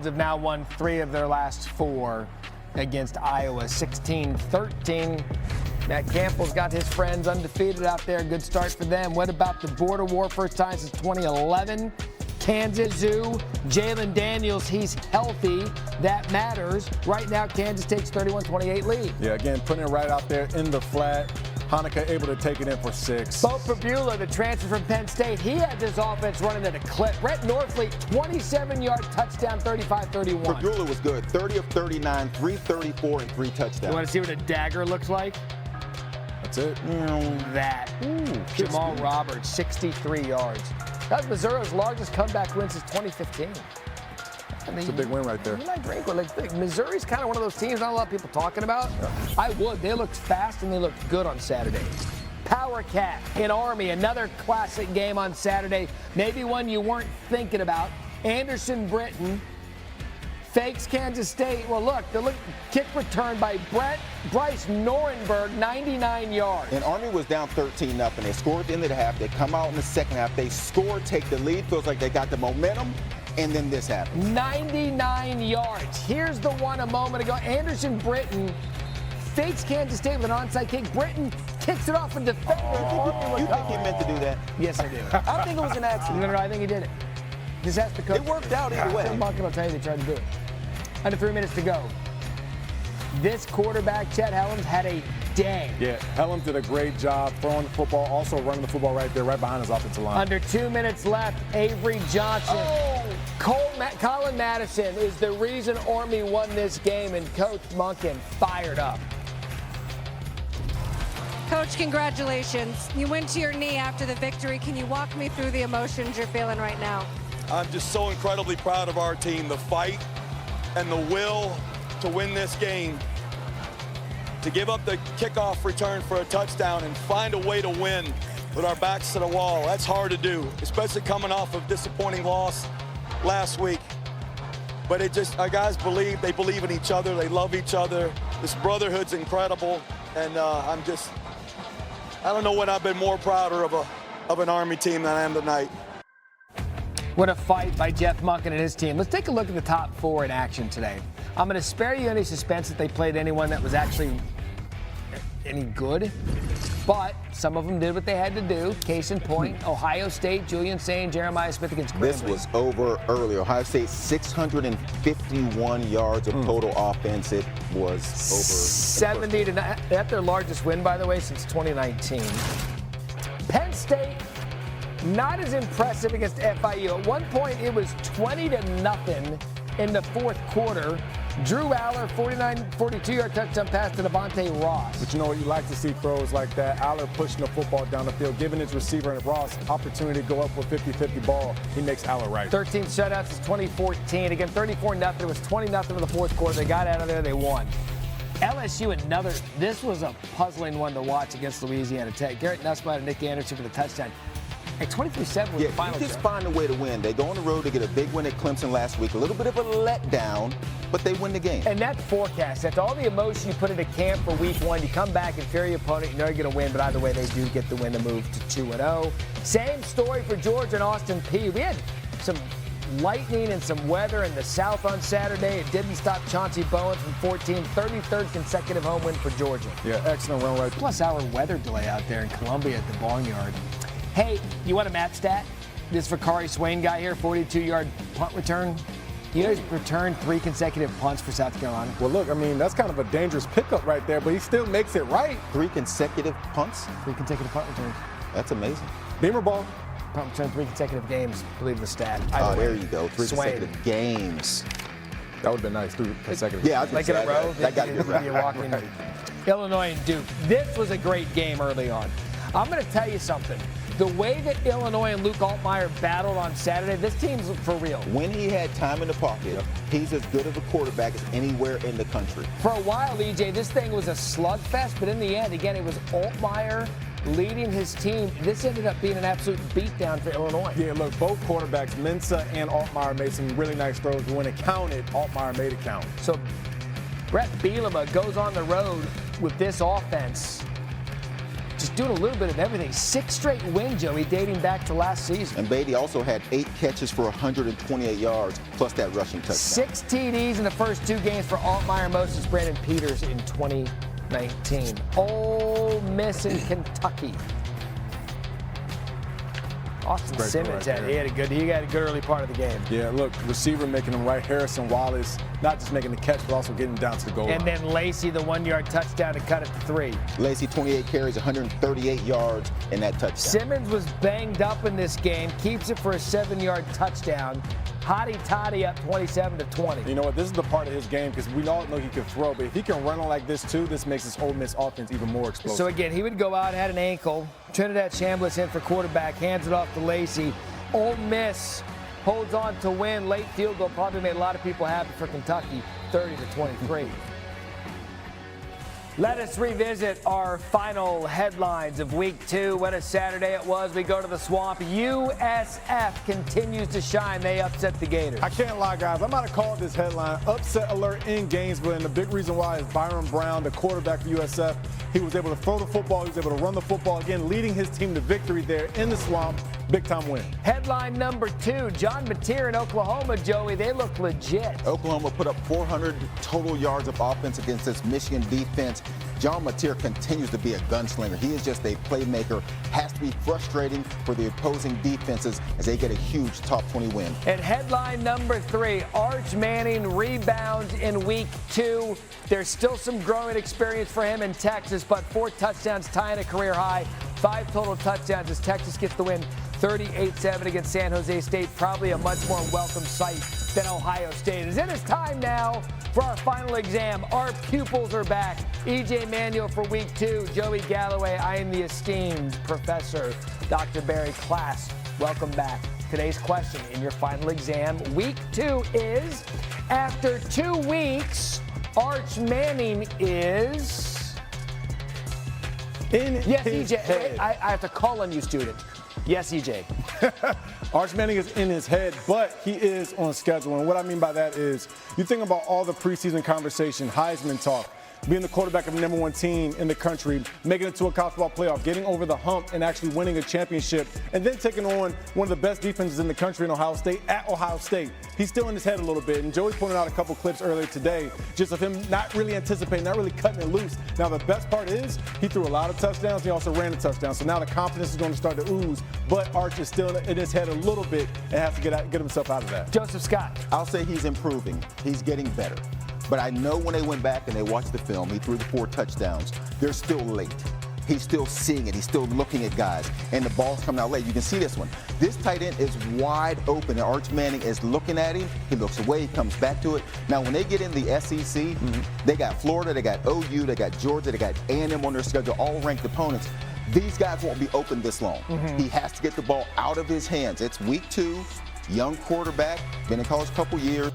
have now won 3 of their last 4 against Iowa, 16-13. Matt Campbell's got his friends undefeated out there. Good start for them. What about the border war? First time since 2011. Kansas Zoo, Jayden Daniels, he's healthy. That matters. Right now, Kansas takes 31-28 lead. Yeah, again, putting it right out there in the flat. Hanukkah able to take it in for 6. Bo Prabula, the transfer from Penn State, he had this offense running at a clip. Brett Norfleet, 27-yard touchdown, 35-31. Prabula was good. 30 of 39, 334, and 3 touchdowns. You want to see what a dagger looks like? That's it. That. Jamal Roberts, 63 yards. That's Missouri's largest comeback win since 2015. I mean, it's a big win right there. You might drink one. Like, Missouri's kind of one of those teams not a lot of people talking about. Yeah. I would. They looked fast and they looked good on Saturday. Power Cat in Army, another classic game on Saturday. Maybe one you weren't thinking about. Anderson Britton fakes Kansas State. Well, look, the kick return by Bryce Norenberg, 99 yards. And Army was down 13-0. They scored at the end of the half. They come out in the second half. They score, take the lead. Feels like they got the momentum. And then this happens. 99 yards. Here's the one a moment ago. Anderson Britton fakes Kansas State with an onside kick. Britton kicks it off and defender. You think he meant to do that? Yes, I do. I think it was an accident. No, I think he did it. Just ask the coach. It worked out either way. I'm not going to tell you they tried to do it. Under 3 minutes to go. This quarterback, Chet Helms, had a day. Yeah, Helms did a great job throwing the football, also running the football right there, right behind his offensive line. Under 2 minutes left, Avery Johnson. Colin Madison is the reason Army won this game, and Coach Monken fired up. Coach, congratulations. You went to your knee after the victory. Can you walk me through the emotions you're feeling right now? I'm just so incredibly proud of our team, the fight and the will to win this game, to give up the kickoff return for a touchdown and find a way to win with our backs to the wall. That's hard to do, especially coming off of disappointing loss last week. But it just, our guys believe, they believe in each other, they love each other. This brotherhood's incredible, and I don't know when I've been more prouder of an Army team than I am tonight. What a fight by Jeff Monken and his team. Let's take a look at the top 4 in action today. I'm going to spare you any suspense that they played anyone that was actually any good, but some of them did what they had to do. Case in point, Ohio State, Julian Sain, Jeremiah Smith against Grambling. This was over earlier. Ohio State, 651 yards of total offense. It was over. 70 to 9. That's their largest win, by the way, since 2019. Penn State, not as impressive against FIU. At one point, it was 20-0 in the fourth quarter. Drew Aller, 42-yard touchdown pass to Devontae Ross. But you know what? You like to see throws like that. Aller pushing the football down the field, giving his receiver and Ross opportunity to go up with 50-50 ball. He makes Aller right. 13 shutouts since 2014. Again, 34-0. It was 20-0 in the fourth quarter. They got out of there. They won. LSU, this was a puzzling one to watch against Louisiana Tech. Garrett Nussbaum and Nick Anderson for the touchdown. At 23-7 was the final. You just find a way to win. They go on the road to get a big win at Clemson last week. A little bit of a letdown, but they win the game. And that forecast, that's all the emotion you put into camp for week 1. You come back and fear your opponent. You know you're going to win, but either way, they do get the win to move to 2-0. Same story for Georgia and Austin Peay. We had some lightning and some weather in the South on Saturday. It didn't stop Chauncey Bowen from 14. 33rd consecutive home win for Georgia. Yeah, excellent run right there. Plus our weather delay out there in Columbia at the Barnyard. Hey, you want a map stat? This Vakari Swain guy here, 42-yard punt return. You know he's returned 3 consecutive punts for South Carolina. Well, look, I mean, that's kind of a dangerous pickup right there, but he still makes it right. 3 consecutive punts? 3 consecutive punt returns. That's amazing. Beamer ball. Punt return 3 consecutive games. Believe the stat. There you go. 3 consecutive games. That would have been nice. 3 consecutive. Yeah, I was like in a row. That got to be right. Illinois and Duke. This was a great game early on. I'm going to tell you something. The way that Illinois and Luke Altmaier battled on Saturday, this team's for real. When he had time in the pocket, he's as good of a quarterback as anywhere in the country. For a while, EJ, this thing was a slugfest, but in the end, again, it was Altmaier leading his team. This ended up being an absolute beatdown for Illinois. Yeah, look, both quarterbacks, Mensah and Altmaier, made some really nice throws. When it counted, Altmaier made it count. So Brett Bielema goes on the road with this offense. just doing a little bit of everything. 6 straight wins, Joey, dating back to last season. And Beatty also had 8 catches for 128 yards, plus that rushing touchdown. 6 TDs in the first 2 games for Altmaier, Moses, Brandon Peters in 2019. Ole Miss in Kentucky. Austin Simmons had a good early part of the game. Yeah, look, receiver making them right. Harrison Wallace, not just making the catch, but also getting down to the goal line. And then Lacey, the 1-yard touchdown to cut it to 3. Lacey, 28 carries, 138 yards in that touchdown. Simmons was banged up in this game, keeps it for a 7-yard touchdown. Hotty Toddy up 27-20. You know what? This is the part of his game because we all know he can throw, but if he can run on like this too, this makes his Ole Miss offense even more explosive. So again, he would go out, had an ankle. Trinidad Chambliss in for quarterback, hands it off to Lacey. Ole Miss holds on to win. Late field goal probably made a lot of people happy for Kentucky, 30-23. Let us revisit our final headlines of week 2. What a Saturday it was. We go to the Swamp. USF continues to shine. They upset the Gators. I can't lie, guys. I might have called this headline upset alert in Gainesville, and the big reason why is Byron Brown, the quarterback for USF. He was able to throw the football. He was able to run the football again, leading his team to victory there in the Swamp. Big-time win. Headline number 2, John Mateer in Oklahoma, Joey. They look legit. Oklahoma put up 400 total yards of offense against this Michigan defense. John Mateer continues to be a gunslinger. He is just a playmaker. Has to be frustrating for the opposing defenses as they get a huge top 20 win. And headline number 3, Arch Manning rebounds in week 2. There's still some growing experience for him in Texas, but 4 touchdowns tying a career high. 5 total touchdowns as Texas gets the win 38-7 against San Jose State. Probably a much more welcome sight than Ohio State. It is time now for our final exam. Our pupils are back. EJ Manuel for week 2. Joey Galloway, I am the esteemed professor. Dr. Barry Class, welcome back. Today's question in your final exam, week 2 is, after 2 weeks, Arch Manning is... Yes, EJ. Wait, I have to call on you, student. Yes, EJ. Arch Manning is in his head, but he is on schedule. And what I mean by that is, you think about all the preseason conversation, Heisman talk, being the quarterback of the #1 team in the country, making it to a college football playoff, getting over the hump and actually winning a championship, and then taking on one of the best defenses in the country in Ohio State at Ohio State. He's still in his head a little bit, and Joey pointed out a couple clips earlier today just of him not really anticipating, not really cutting it loose. Now, the best part is he threw a lot of touchdowns. He also ran a touchdown, so now the confidence is going to start to ooze, but Arch is still in his head a little bit and has to get himself out of that. Joseph Scott. I'll say he's improving. He's getting better. But I know when they went back and they watched the film, he threw the 4 touchdowns. They're still late. He's still seeing it. He's still looking at guys. And the ball's coming out late. You can see this one. This tight end is wide open, and Arch Manning is looking at him. He looks away. He comes back to it. Now, when they get in the SEC, they got Florida, they got OU, they got Georgia, they got A&M on their schedule, all ranked opponents. These guys won't be open this long. He has to get the ball out of his hands. It's week 2, young quarterback, been in college a couple years.